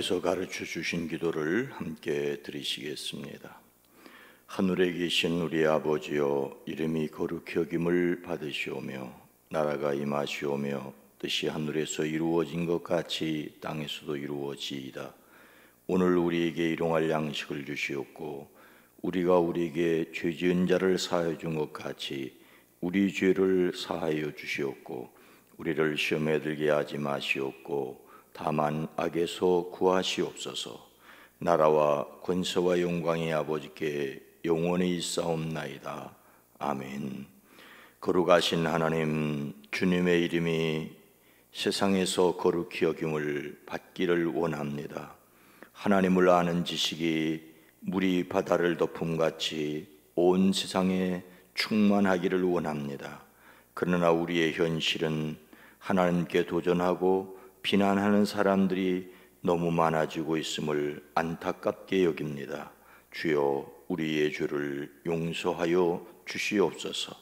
하나님께서 가르쳐 주신 기도를 함께 드리시겠습니다. 하늘에 계신 우리 아버지여, 이름이 거룩히 여김을 받으시오며 나라가 임하시오며 뜻이 하늘에서 이루어진 것 같이 땅에서도 이루어지이다. 오늘 우리에게 일용할 양식을 주시옵고 우리가 우리에게 죄 지은 자를 사하여 준 것 같이 우리 죄를 사하여 주시옵고 우리를 시험에 들게 하지 마시옵고 다만 악에서 구하시옵소서. 나라와 권세와 영광이 아버지께 영원히 있사옵나이다. 아멘. 거룩하신 하나님, 주님의 이름이 세상에서 거룩히 여김을 받기를 원합니다. 하나님을 아는 지식이 물이 바다를 덮음같이 온 세상에 충만하기를 원합니다. 그러나 우리의 현실은 하나님께 도전하고 비난하는 사람들이 너무 많아지고 있음을 안타깝게 여깁니다. 주여, 우리의 죄를 용서하여 주시옵소서.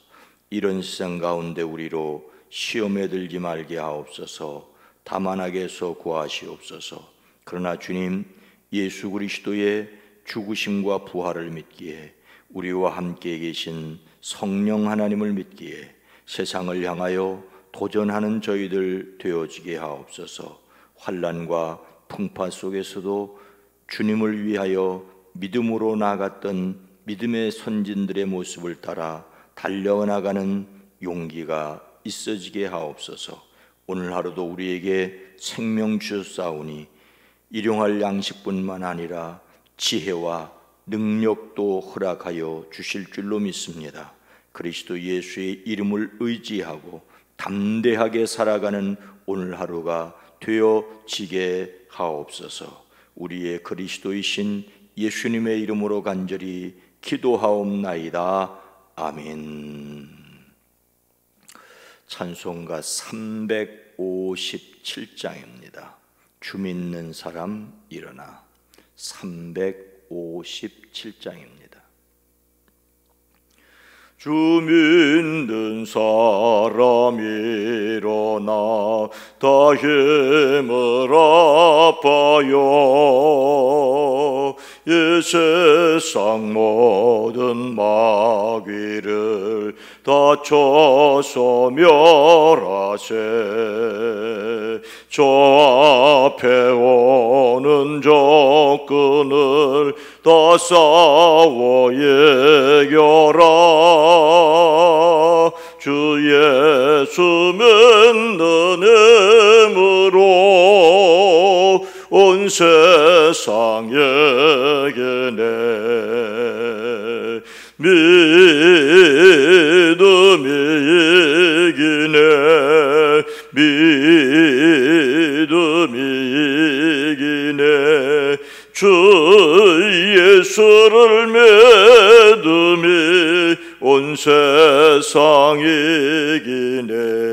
이런 세상 가운데 우리로 시험에 들지 말게 하옵소서. 다만 악에서 구하시옵소서. 그러나 주님, 예수 그리스도의 죽으심과 부활을 믿기에, 우리와 함께 계신 성령 하나님을 믿기에 세상을 향하여 도전하는 저희들 되어지게 하옵소서. 환난과 풍파 속에서도 주님을 위하여 믿음으로 나아갔던 믿음의 선진들의 모습을 따라 달려나가는 용기가 있어지게 하옵소서. 오늘 하루도 우리에게 생명 주셨사오니 일용할 양식뿐만 아니라 지혜와 능력도 허락하여 주실 줄로 믿습니다. 그리스도 예수의 이름을 의지하고 담대하게 살아가는 오늘 하루가 되어지게 하옵소서. 우리의 그리스도이신 예수님의 이름으로 간절히 기도하옵나이다. 아멘. 찬송가 357장입니다. 주 믿는 사람 일어나. 357장입니다. 주 믿는 사람 일어나 다 힘을 아파요. 이 세상 모든 마귀를 다 쳐서 멸하세. 저 앞에 오는 적군을 다 싸워 이겨라. 주 예수 믿는 힘으로 온 세상에게 내 믿음이 이기네. 믿음이 이기네. 주 예수를 믿음이 온 세상 이기네.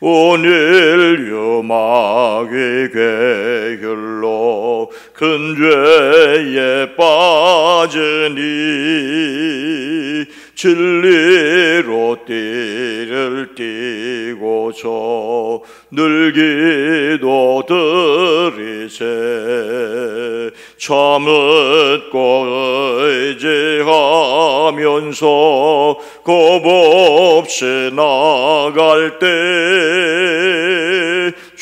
오늘 유마귀 괴혈로 큰 죄에 빠지니 진리로 띠를 띠고서 늘 기도 드리세. 참으고 의지하면서 겁없이 나갈 때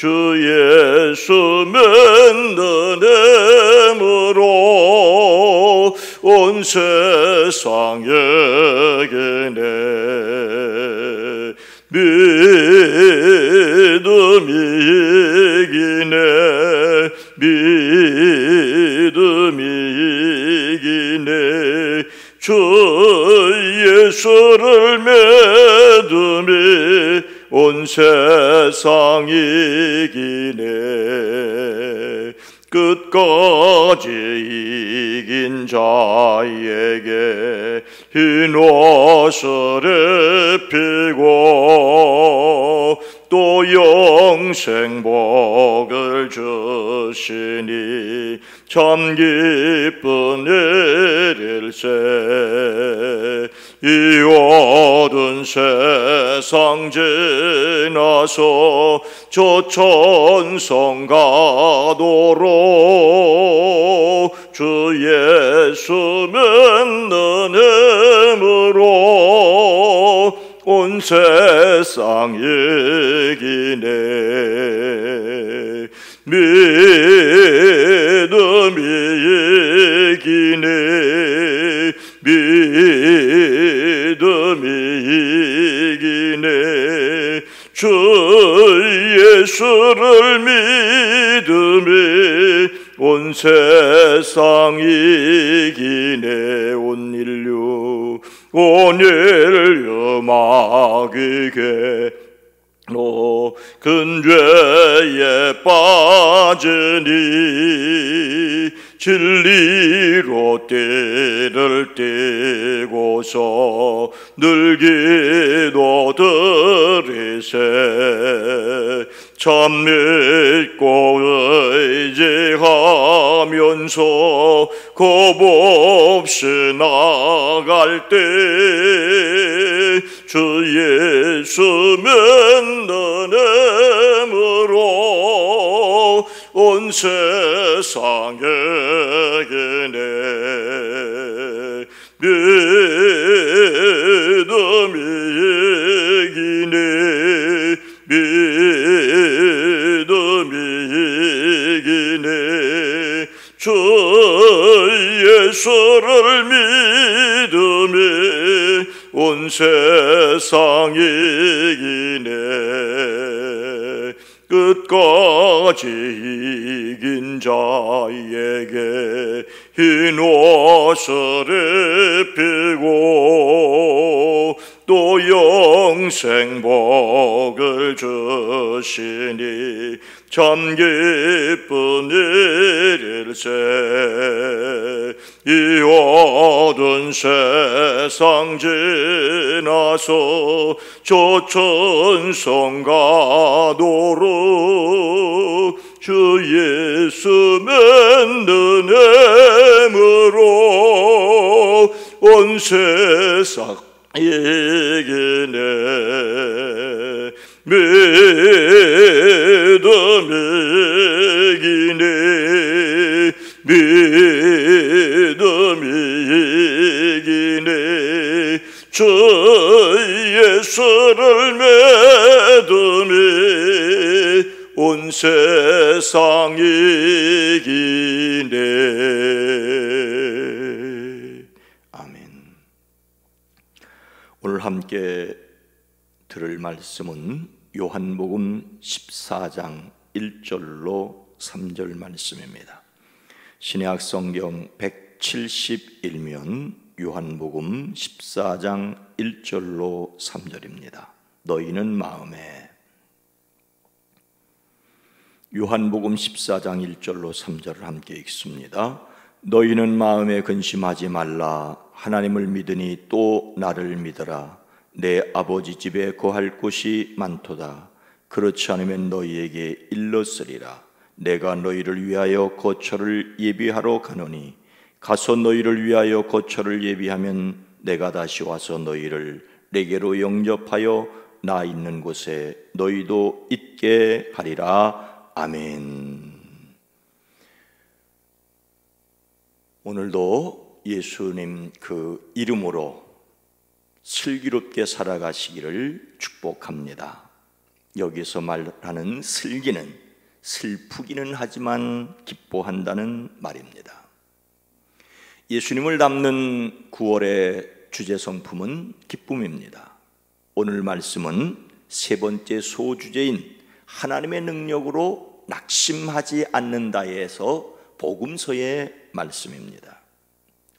주 예수 믿는 힘으로 온 세상에게 내 믿음이 이기네. 믿음이 이기네. 주 예수를 믿음이 온 세상 이기네. 끝까지 이긴 자에게 흰 옷을 입히고 또 영생복을 주시니 참 기쁜 일일세. 이 옷 어두운 세상 지나서 저 천성 가도록 주 예수 믿는 힘으로 온 세상 이기네. 믿음이 이기네. 믿음이 이기네. 주 예수를 믿음이 온 세상 이기네. 온 인류 마귀게 너 근죄에 빠지니 진리로 띠를 띠고서 늘 기도 드리세. 참 믿고 의지하면서 겁없이 나갈 때 주 예수 믿는 힘으로 온 세상에 이기네. 믿음이 이기네. 믿음이 이기네. 주 예수를 믿음이 온 세상 이기네. 끝까지 이긴 자에게 흰 옷을 입히고 또 영생복을 주시니 참 기쁜 일일세. 이 어두운 세상 지나서 저 천성 가도록 주 예수 믿는 힘으로 온 세상 이기네. 믿음이 이기네. 믿음이 이기네. 주 예수를 믿음이 온 세상 이기네. 아멘. 오늘 함께 들을 말씀은 요한복음 14장 1절로 3절 말씀입니다. 신약 성경 171면 요한복음 14장 1절로 3절입니다. 너희는 마음에. 요한복음 14장 1절로 3절을 함께 읽습니다. 너희는 마음에 근심하지 말라. 하나님을 믿으니 또 나를 믿어라. 내 아버지 집에 거할 곳이 많도다. 그렇지 않으면 너희에게 일렀으리라. 내가 너희를 위하여 거처를 예비하러 가노니 가서 너희를 위하여 거처를 예비하면 내가 다시 와서 너희를 내게로 영접하여 나 있는 곳에 너희도 있게 하리라. 아멘. 오늘도 예수님 그 이름으로 슬기롭게 살아가시기를 축복합니다. 여기서 말하는 슬기는 슬프기는 하지만 기뻐한다는 말입니다. 예수님을 닮는 9월의 주제 성품은 기쁨입니다. 오늘 말씀은 세 번째 소주제인 하나님의 능력으로 낙심하지 않는다에서 복음서의 말씀입니다.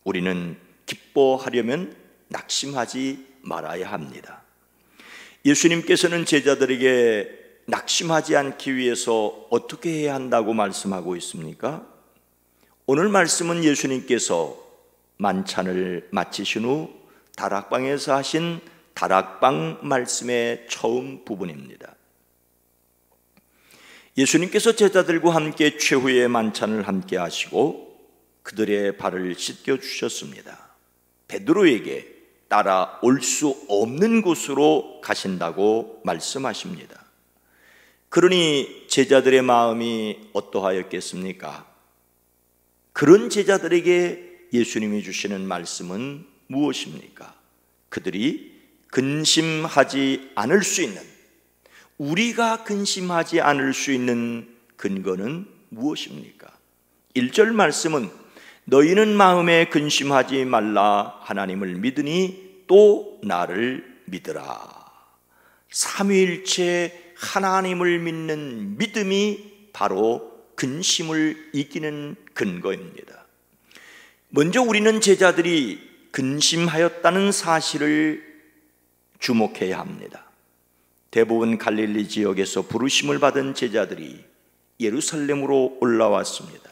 우리는 기뻐하려면 낙심하지 말아야 합니다. 예수님께서는 제자들에게 낙심하지 않기 위해서 어떻게 해야 한다고 말씀하고 있습니까? 오늘 말씀은 예수님께서 만찬을 마치신 후 다락방에서 하신 다락방 말씀의 처음 부분입니다. 예수님께서 제자들과 함께 최후의 만찬을 함께 하시고 그들의 발을 씻겨 주셨습니다. 베드로에게 따라올 수 없는 곳으로 가신다고 말씀하십니다. 그러니 제자들의 마음이 어떠하였겠습니까? 그런 제자들에게 예수님이 주시는 말씀은 무엇입니까? 그들이 근심하지 않을 수 있는, 우리가 근심하지 않을 수 있는 근거는 무엇입니까? 1절 말씀은 너희는 마음에 근심하지 말라, 하나님을 믿으니 또 나를 믿으라. 삼위일체 하나님을 믿는 믿음이 바로 근심을 이기는 근거입니다. 먼저 우리는 제자들이 근심하였다는 사실을 주목해야 합니다. 대부분 갈릴리 지역에서 부르심을 받은 제자들이 예루살렘으로 올라왔습니다.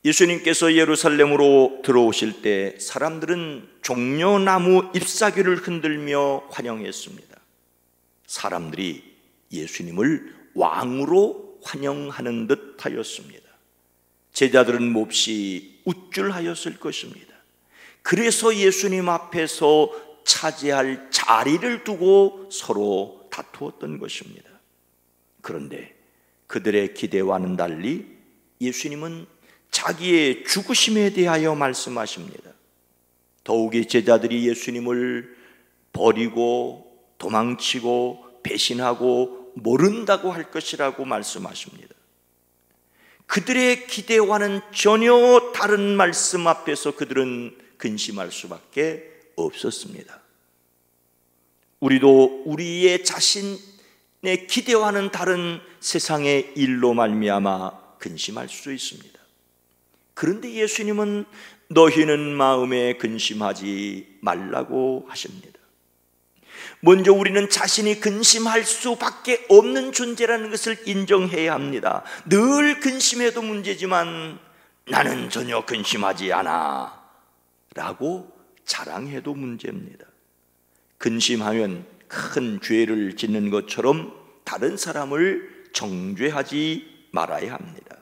예수님께서 예루살렘으로 들어오실 때 사람들은 종려나무 잎사귀를 흔들며 환영했습니다. 사람들이 예수님을 왕으로 환영하는 듯 하였습니다. 제자들은 몹시 우쭐하였을 것입니다. 그래서 예수님 앞에서 차지할 자리를 두고 서로 다투었던 것입니다. 그런데 그들의 기대와는 달리 예수님은 자기의 죽으심에 대하여 말씀하십니다. 더욱이 제자들이 예수님을 버리고 도망치고 배신하고 모른다고 할 것이라고 말씀하십니다. 그들의 기대와는 전혀 다른 말씀 앞에서 그들은 근심할 수밖에 없었습니다. 우리도 우리의 자신의 기대와는 다른 세상의 일로 말미암아 근심할 수 있습니다. 그런데 예수님은 너희는 마음에 근심하지 말라고 하십니다. 먼저 우리는 자신이 근심할 수밖에 없는 존재라는 것을 인정해야 합니다. 늘 근심해도 문제지만 나는 전혀 근심하지 않아 라고 자랑해도 문제입니다. 근심하면 큰 죄를 짓는 것처럼 다른 사람을 정죄하지 말아야 합니다.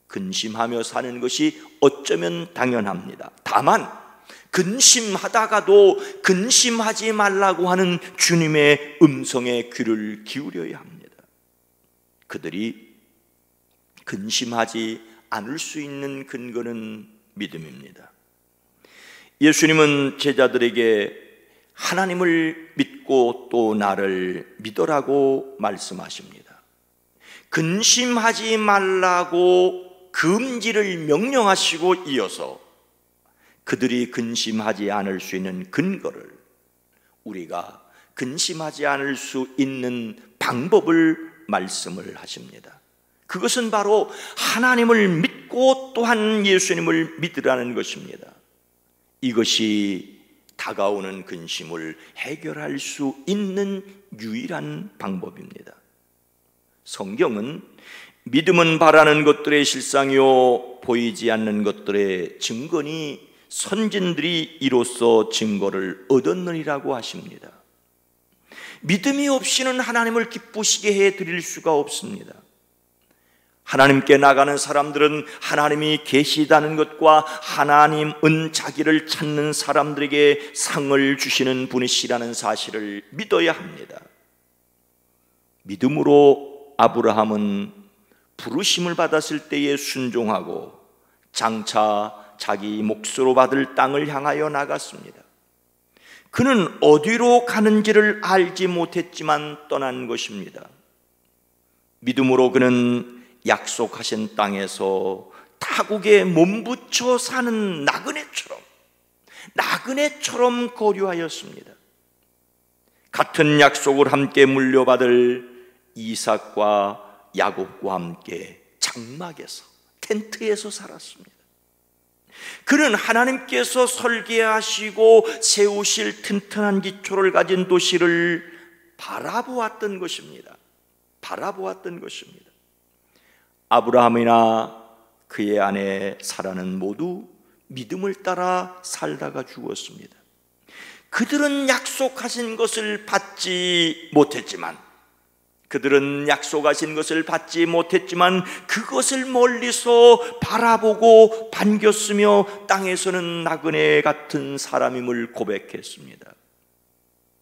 근심하며 사는 것이 어쩌면 당연합니다. 다만 근심하다가도 근심하지 말라고 하는 주님의 음성에 귀를 기울여야 합니다. 그들이 근심하지 않을 수 있는 근거는 믿음입니다. 예수님은 제자들에게 하나님을 믿고 또 나를 믿으라고 말씀하십니다. 근심하지 말라고 금지를 명령하시고 이어서 그들이 근심하지 않을 수 있는 근거를, 우리가 근심하지 않을 수 있는 방법을 말씀을 하십니다. 그것은 바로 하나님을 믿고 또한 예수님을 믿으라는 것입니다. 이것이 다가오는 근심을 해결할 수 있는 유일한 방법입니다. 성경은 믿음은 바라는 것들의 실상이요 보이지 않는 것들의 증거니 선진들이 이로써 증거를 얻었느니라고 하십니다. 믿음이 없이는 하나님을 기쁘시게 해드릴 수가 없습니다. 하나님께 나가는 사람들은 하나님이 계시다는 것과 하나님은 자기를 찾는 사람들에게 상을 주시는 분이시라는 사실을 믿어야 합니다. 믿음으로 아브라함은 부르심을 받았을 때에 순종하고 장차 자기 몫으로 받을 땅을 향하여 나갔습니다. 그는 어디로 가는지를 알지 못했지만 떠난 것입니다. 믿음으로 그는 약속하신 땅에서 타국에 몸부쳐 사는 나그네처럼 거류하였습니다. 같은 약속을 함께 물려받을 이삭과 야곱과 함께 장막에서, 텐트에서 살았습니다. 그는 하나님께서 설계하시고 세우실 튼튼한 기초를 가진 도시를 바라보았던 것입니다. 아브라함이나 그의 아내 사라는 모두 믿음을 따라 살다가 죽었습니다. 그들은 약속하신 것을 받지 못했지만 그들은 약속하신 것을 받지 못했지만 그것을 멀리서 바라보고 반겼으며 땅에서는 나그네 같은 사람임을 고백했습니다.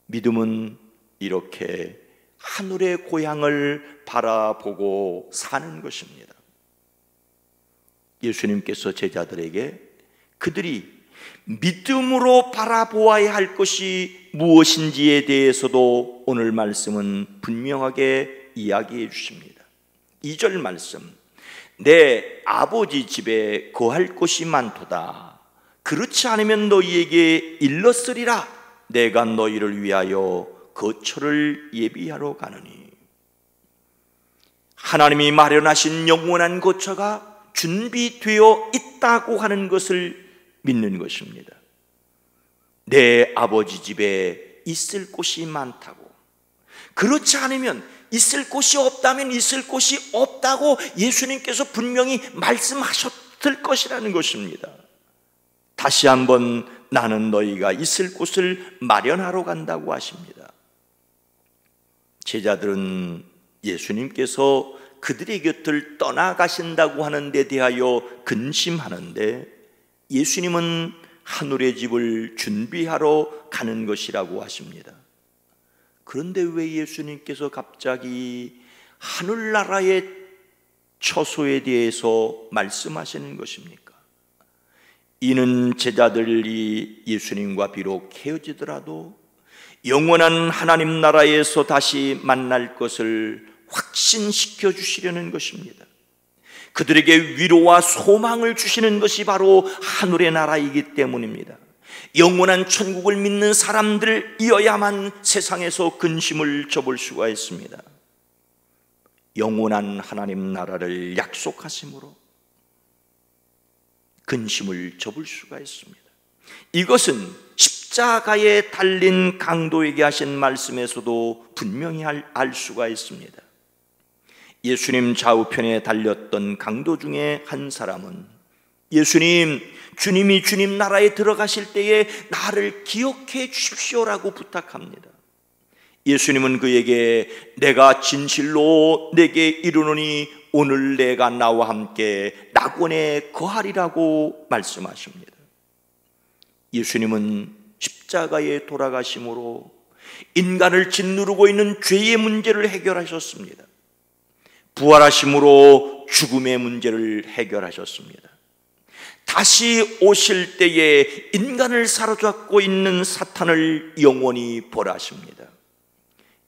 믿음은 이렇게 하늘의 고향을 바라보고 사는 것입니다. 예수님께서 제자들에게 그들이 믿음으로 바라보아야 할 것이 무엇인지에 대해서도 오늘 말씀은 분명하게 이야기해 주십니다. 2절 말씀, 내 아버지 집에 거할 곳이 많도다. 그렇지 않으면 너희에게 일렀으리라. 내가 너희를 위하여 거처를 예비하러 가느니. 하나님이 마련하신 영원한 거처가 준비되어 있다고 하는 것을 믿는 것입니다. 내 아버지 집에 있을 곳이 많다고, 그렇지 않으면 있을 곳이 없다면 있을 곳이 없다고 예수님께서 분명히 말씀하셨을 것이라는 것입니다. 다시 한번 나는 너희가 있을 곳을 마련하러 간다고 하십니다. 제자들은 예수님께서 그들의 곁을 떠나가신다고 하는 데 대하여 근심하는데 예수님은 하늘의 집을 준비하러 가는 것이라고 하십니다. 그런데 왜 예수님께서 갑자기 하늘나라의 처소에 대해서 말씀하시는 것입니까? 이는 제자들이 예수님과 비록 헤어지더라도 영원한 하나님 나라에서 다시 만날 것을 확신시켜 주시려는 것입니다. 그들에게 위로와 소망을 주시는 것이 바로 하늘의 나라이기 때문입니다. 영원한 천국을 믿는 사람들이어야만 세상에서 근심을 접을 수가 있습니다. 영원한 하나님 나라를 약속하심으로 근심을 접을 수가 있습니다. 이것은 십자가에 달린 강도에게 하신 말씀에서도 분명히 알 수가 있습니다. 예수님 좌우편에 달렸던 강도 중에 한 사람은 예수님, 주님이 주님 나라에 들어가실 때에 나를 기억해 주십시오라고 부탁합니다. 예수님은 그에게 내가 진실로 내게 이르노니 오늘 내가 나와 함께 낙원에 거하리라고 말씀하십니다. 예수님은 십자가에 돌아가심으로 인간을 짓누르고 있는 죄의 문제를 해결하셨습니다. 부활하심으로 죽음의 문제를 해결하셨습니다. 다시 오실 때에 인간을 사로잡고 있는 사탄을 영원히 벌하십니다.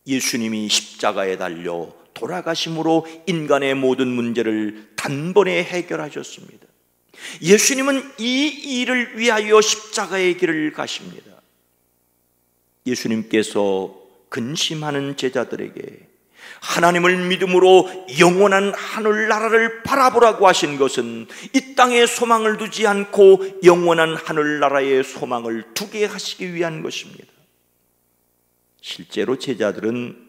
예수님이 십자가에 달려 돌아가심으로 인간의 모든 문제를 단번에 해결하셨습니다. 예수님은 이 일을 위하여 십자가의 길을 가십니다. 예수님께서 근심하는 제자들에게 하나님을 믿음으로 영원한 하늘나라를 바라보라고 하신 것은 이 땅에 소망을 두지 않고 영원한 하늘나라에 소망을 두게 하시기 위한 것입니다. 실제로 제자들은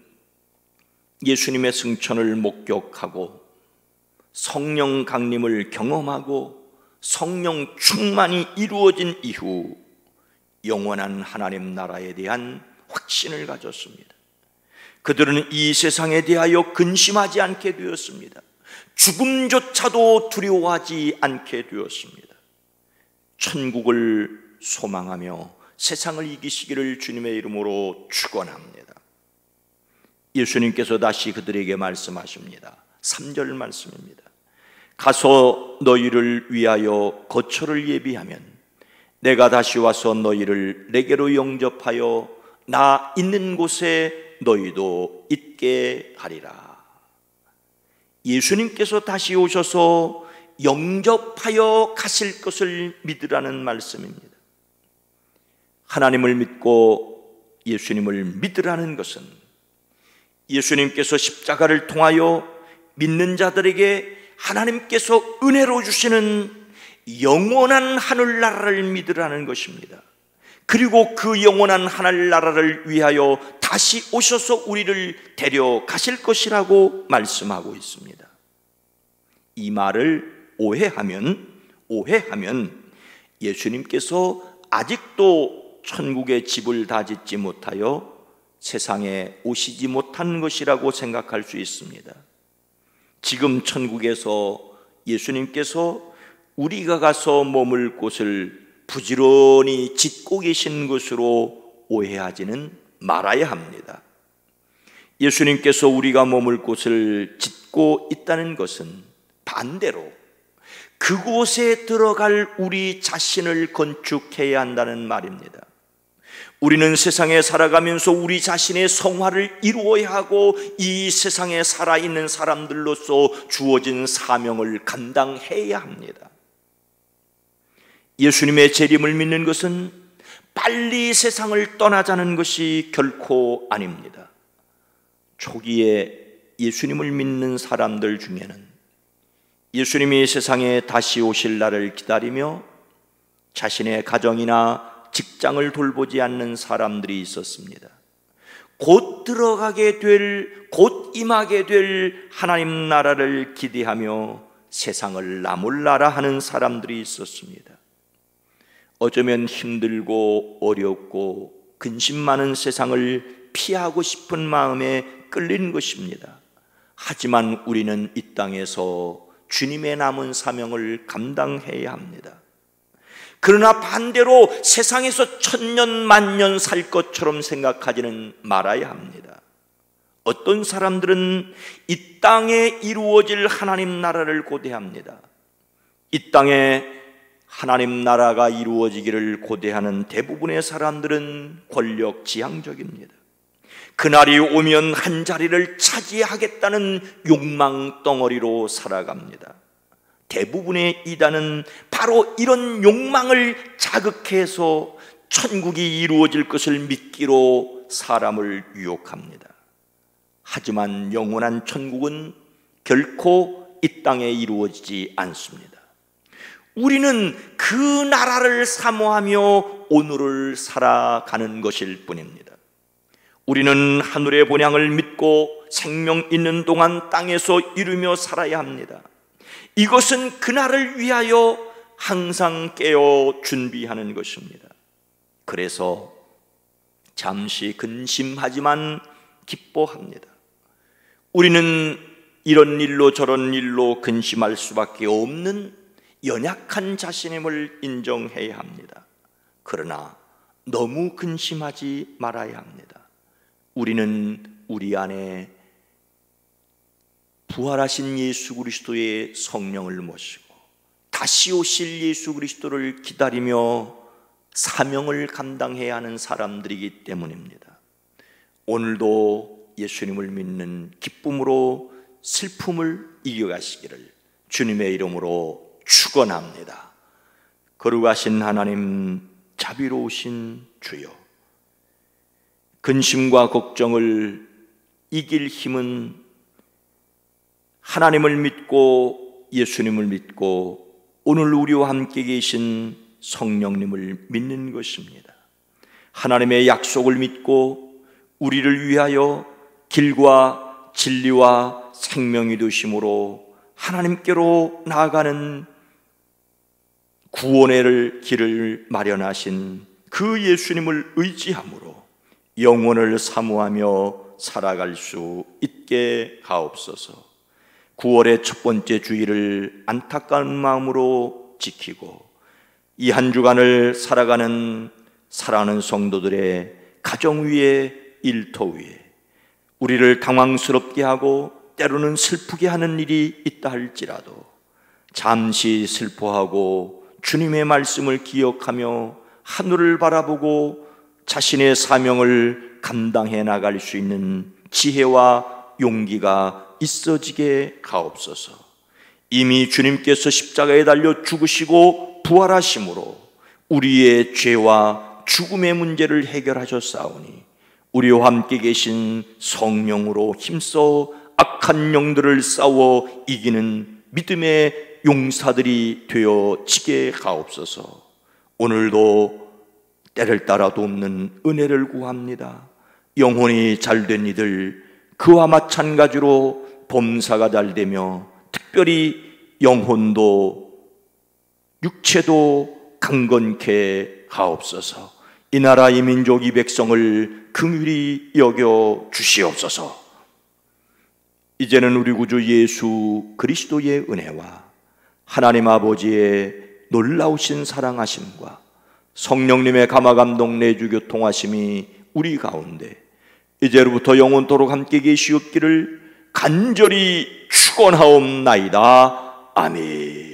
예수님의 승천을 목격하고 성령 강림을 경험하고 성령 충만이 이루어진 이후 영원한 하나님 나라에 대한 확신을 가졌습니다. 그들은 이 세상에 대하여 근심하지 않게 되었습니다. 죽음조차도 두려워하지 않게 되었습니다. 천국을 소망하며 세상을 이기시기를 주님의 이름으로 축원합니다. 예수님께서 다시 그들에게 말씀하십니다. 3절 말씀입니다. 가서 너희를 위하여 거처를 예비하면 내가 다시 와서 너희를 내게로 영접하여 나 있는 곳에 너희도 있게 하리라. 예수님께서 다시 오셔서 영접하여 가실 것을 믿으라는 말씀입니다. 하나님을 믿고 예수님을 믿으라는 것은 예수님께서 십자가를 통하여 믿는 자들에게 하나님께서 은혜로 주시는 영원한 하늘나라를 믿으라는 것입니다. 그리고 그 영원한 하늘나라를 위하여 다시 오셔서 우리를 데려가실 것이라고 말씀하고 있습니다. 이 말을 오해하면 예수님께서 아직도 천국의 집을 다 짓지 못하여 세상에 오시지 못한 것이라고 생각할 수 있습니다. 지금 천국에서 예수님께서 우리가 가서 머물 곳을 부지런히 짓고 계신 것으로 오해하지는 말아야 합니다. 예수님께서 우리가 머물 곳을 짓고 있다는 것은 반대로 그곳에 들어갈 우리 자신을 건축해야 한다는 말입니다. 우리는 세상에 살아가면서 우리 자신의 성화를 이루어야 하고 이 세상에 살아있는 사람들로서 주어진 사명을 감당해야 합니다. 예수님의 재림을 믿는 것은 빨리 세상을 떠나자는 것이 결코 아닙니다. 초기에 예수님을 믿는 사람들 중에는 예수님이 세상에 다시 오실 날을 기다리며 자신의 가정이나 직장을 돌보지 않는 사람들이 있었습니다. 곧 곧 임하게 될 하나님 나라를 기대하며 세상을 나몰라라 하는 사람들이 있었습니다. 어쩌면 힘들고 어렵고 근심 많은 세상을 피하고 싶은 마음에 끌린 것입니다. 하지만 우리는 이 땅에서 주님의 남은 사명을 감당해야 합니다. 그러나 반대로 세상에서 천년 만년 살 것처럼 생각하지는 말아야 합니다. 어떤 사람들은 이 땅에 이루어질 하나님 나라를 고대합니다. 이 땅에 하나님 나라가 이루어지기를 고대하는 대부분의 사람들은 권력지향적입니다. 그날이 오면 한 자리를 차지하겠다는 욕망 덩어리로 살아갑니다. 대부분의 이단은 바로 이런 욕망을 자극해서 천국이 이루어질 것을 믿기로 사람을 유혹합니다. 하지만 영원한 천국은 결코 이 땅에 이루어지지 않습니다. 우리는 그 나라를 사모하며 오늘을 살아가는 것일 뿐입니다. 우리는 하늘의 본향을 믿고 생명 있는 동안 땅에서 이루며 살아야 합니다. 이것은 그날을 위하여 항상 깨어 준비하는 것입니다. 그래서 잠시 근심하지만 기뻐합니다. 우리는 이런 일로 저런 일로 근심할 수밖에 없는 연약한 자신임을 인정해야 합니다. 그러나 너무 근심하지 말아야 합니다. 우리는 우리 안에 부활하신 예수 그리스도의 성령을 모시고 다시 오실 예수 그리스도를 기다리며 사명을 감당해야 하는 사람들이기 때문입니다. 오늘도 예수님을 믿는 기쁨으로 슬픔을 이겨가시기를 주님의 이름으로 축원합니다. 거룩하신 하나님, 자비로우신 주여, 근심과 걱정을 이길 힘은 하나님을 믿고 예수님을 믿고 오늘 우리와 함께 계신 성령님을 믿는 것입니다. 하나님의 약속을 믿고 우리를 위하여 길과 진리와 생명이 되심으로 하나님께로 나아가는 구원의 길을 마련하신 그 예수님을 의지함으로 영원을 사모하며 살아갈 수 있게 하옵소서. 9월의 첫 번째 주일을 안타까운 마음으로 지키고 이 한 주간을 살아가는 사랑하는 성도들의 가정 위에, 일터 위에 우리를 당황스럽게 하고 때로는 슬프게 하는 일이 있다 할지라도 잠시 슬퍼하고 주님의 말씀을 기억하며 하늘을 바라보고 자신의 사명을 감당해 나갈 수 있는 지혜와 용기가 있어지게 하옵소서. 이미 주님께서 십자가에 달려 죽으시고 부활하심으로 우리의 죄와 죽음의 문제를 해결하셨사오니 우리와 함께 계신 성령으로 힘써 악한 영들을 싸워 이기는 믿음의 용사들이 되어지게 하옵소서. 오늘도 때를 따라 돕는 은혜를 구합니다. 영혼이 잘된 이들 그와 마찬가지로 범사가 잘되며 특별히 영혼도 육체도 강건케 하옵소서. 이 나라 이 민족 이 백성을 긍휼히 여겨 주시옵소서. 이제는 우리 구주 예수 그리스도의 은혜와 하나님 아버지의 놀라우신 사랑하심과 성령님의 감화감동 내주 교통하심이 우리 가운데 이제로부터 영원토록 함께 계시옵기를 간절히 축원하옵나이다. 아멘.